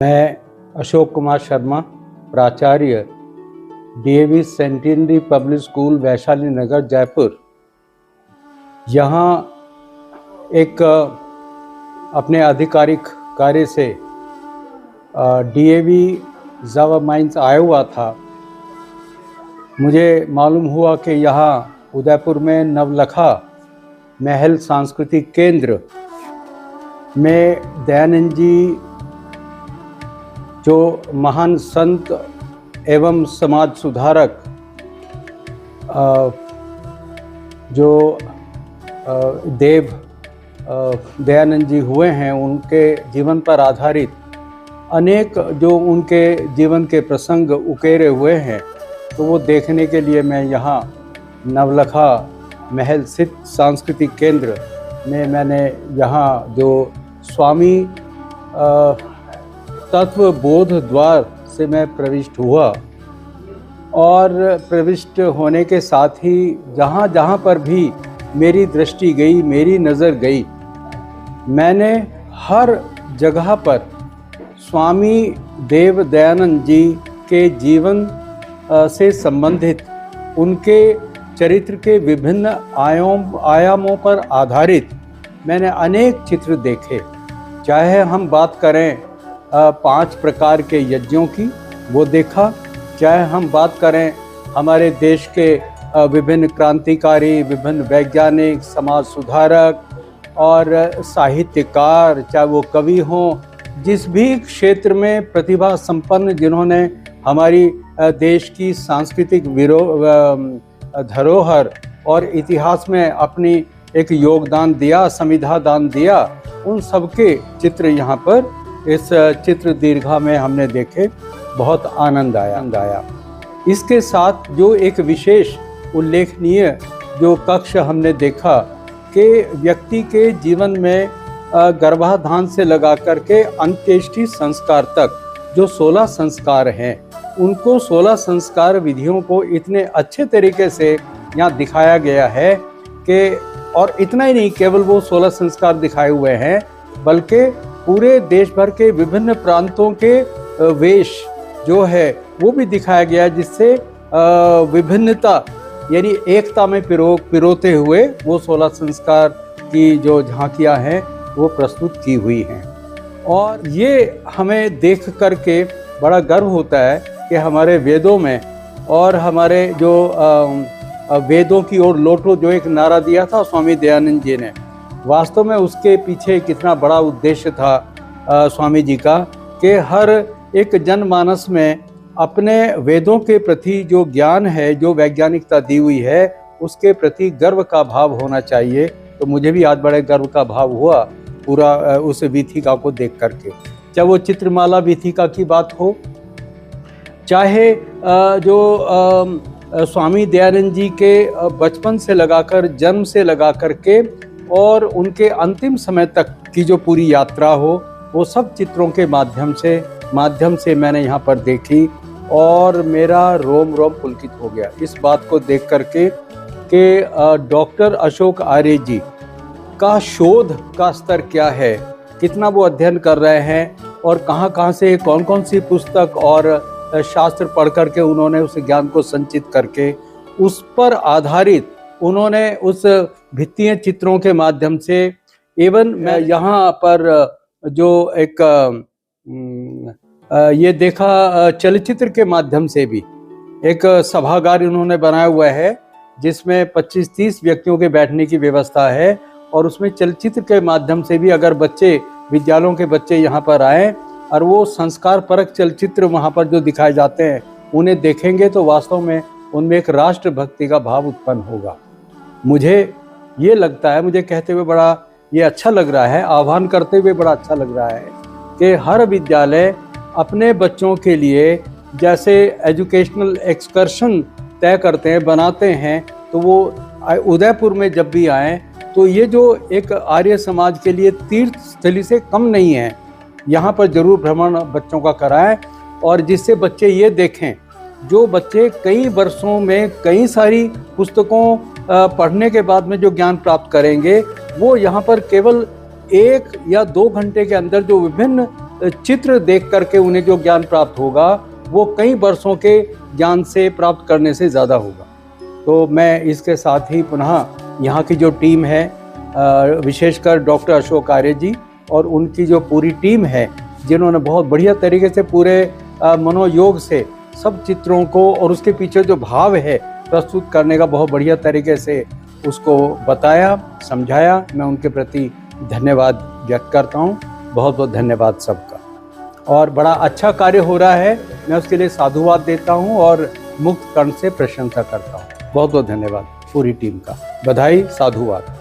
मैं अशोक कुमार शर्मा, प्राचार्य DAV centenary public school Vaishali Nagar Jaipur, यहाँ एक अपने आधिकारिक कार्य से डीएवी जावा माइंस आया हुआ था। मुझे मालूम हुआ कि यहाँ उदयपुर में नवलखा महल सांस्कृतिक केंद्र में दयानंद जी जो महान संत एवं समाज सुधारक जो देव दयानंद जी हुए हैं, उनके जीवन पर आधारित अनेक जो उनके जीवन के प्रसंग उकेरे हुए हैं, तो वो देखने के लिए मैं यहाँ नवलखा महल स्थित सांस्कृतिक केंद्र में मैंने यहाँ जो स्वामी तत्व बोध द्वार से मैं प्रविष्ट हुआ और प्रविष्ट होने के साथ ही जहाँ जहाँ पर भी मेरी दृष्टि गई, मेरी नज़र गई, मैंने हर जगह पर स्वामी देव दयानंद जी के जीवन से संबंधित उनके चरित्र के विभिन्न आयामों पर आधारित मैंने अनेक चित्र देखे। चाहे हम बात करें 5 प्रकार के यज्ञों की, वो देखा, चाहे हम बात करें हमारे देश के विभिन्न क्रांतिकारी, विभिन्न वैज्ञानिक, समाज सुधारक और साहित्यकार, चाहे वो कवि हों, जिस भी क्षेत्र में प्रतिभा संपन्न जिन्होंने हमारी देश की सांस्कृतिक धरोहर और इतिहास में अपनी एक योगदान दिया, संविधा दान दिया, उन सबके चित्र यहाँ पर इस चित्र दीर्घा में हमने देखे। बहुत आनंद आया। इसके साथ जो एक विशेष उल्लेखनीय जो कक्ष हमने देखा कि व्यक्ति के जीवन में गर्भाधान से लगा करके अंत्येष्टि संस्कार तक जो 16 संस्कार हैं, उनको 16 संस्कार विधियों को इतने अच्छे तरीके से यहाँ दिखाया गया है कि, और इतना ही नहीं, केवल वो 16 संस्कार दिखाए हुए हैं, बल्कि पूरे देश भर के विभिन्न प्रांतों के वेश जो है वो भी दिखाया गया है, जिससे विभिन्नता यानी एकता में पिरोते हुए वो 16 संस्कार की जो झांकियाँ हैं वो प्रस्तुत की हुई हैं। और ये हमें देख करके बड़ा गर्व होता है कि हमारे वेदों में और हमारे जो वेदों की ओर लौटो जो एक नारा दिया था स्वामी दयानंद जी ने, वास्तव में उसके पीछे कितना बड़ा उद्देश्य था स्वामी जी का कि हर एक जनमानस में अपने वेदों के प्रति जो ज्ञान है, जो वैज्ञानिकता दी हुई है, उसके प्रति गर्व का भाव होना चाहिए। तो मुझे भी आज बड़े गर्व का भाव हुआ पूरा उस वीथिका को देख करके। चाहे वो चित्रमाला वीथिका की बात हो, चाहे जो स्वामी दयानंद जी के बचपन से लगाकर, जन्म से लगा करके और उनके अंतिम समय तक की जो पूरी यात्रा हो, वो सब चित्रों के माध्यम से मैंने यहाँ पर देखी और मेरा रोम रोम पुलकित हो गया इस बात को देख करके कि डॉक्टर अशोक आर्य जी का शोध का स्तर क्या है, कितना वो अध्ययन कर रहे हैं और कहाँ से कौन कौन सी पुस्तक और शास्त्र पढ़ करके उन्होंने उस ज्ञान को संचित करके उस पर आधारित उन्होंने उस भित्तीय चित्रों के माध्यम से, एवं मैं यहाँ पर जो एक ये देखा चलचित्र के माध्यम से भी एक सभागार उन्होंने बनाया हुआ है, जिसमें 25-30 व्यक्तियों के बैठने की व्यवस्था है और उसमें चलचित्र के माध्यम से भी अगर बच्चे, विद्यालयों के बच्चे यहाँ पर आए और वो संस्कार परक चलचित्र वहाँ पर जो दिखाए जाते हैं उन्हें देखेंगे, तो वास्तव में उनमें एक राष्ट्र भक्ति का भाव उत्पन्न होगा। मुझे ये लगता है, मुझे कहते हुए बड़ा ये अच्छा लग रहा है, आह्वान करते हुए बड़ा अच्छा लग रहा है कि हर विद्यालय अपने बच्चों के लिए जैसे एजुकेशनल एक्सकर्शन तय करते हैं, बनाते हैं, तो वो उदयपुर में जब भी आए तो ये जो एक आर्य समाज के लिए तीर्थ स्थली से कम नहीं है, यहाँ पर जरूर भ्रमण बच्चों का कराएं और जिससे बच्चे ये देखें, जो बच्चे कई वर्षों में कई सारी पुस्तकों पढ़ने के बाद में जो ज्ञान प्राप्त करेंगे, वो यहाँ पर केवल 1 या 2 घंटे के अंदर जो विभिन्न चित्र देख करके उन्हें जो ज्ञान प्राप्त होगा वो कई वर्षों के ज्ञान से प्राप्त करने से ज़्यादा होगा। तो मैं इसके साथ ही पुनः यहाँ की जो टीम है, विशेषकर डॉक्टर अशोक आर्य जी और उनकी जो पूरी टीम है, जिन्होंने बहुत बढ़िया तरीके से पूरे मनोयोग से सब चित्रों को और उसके पीछे जो भाव है प्रस्तुत करने का बहुत बढ़िया तरीके से उसको बताया, समझाया। मैं उनके प्रति धन्यवाद व्यक्त करता हूँ। बहुत बहुत धन्यवाद सबका। और बड़ा अच्छा कार्य हो रहा है, मैं उसके लिए साधुवाद देता हूँ और मुक्त कर्ण से प्रशंसा करता हूँ। बहुत बहुत धन्यवाद पूरी टीम का। बधाई, साधुवाद।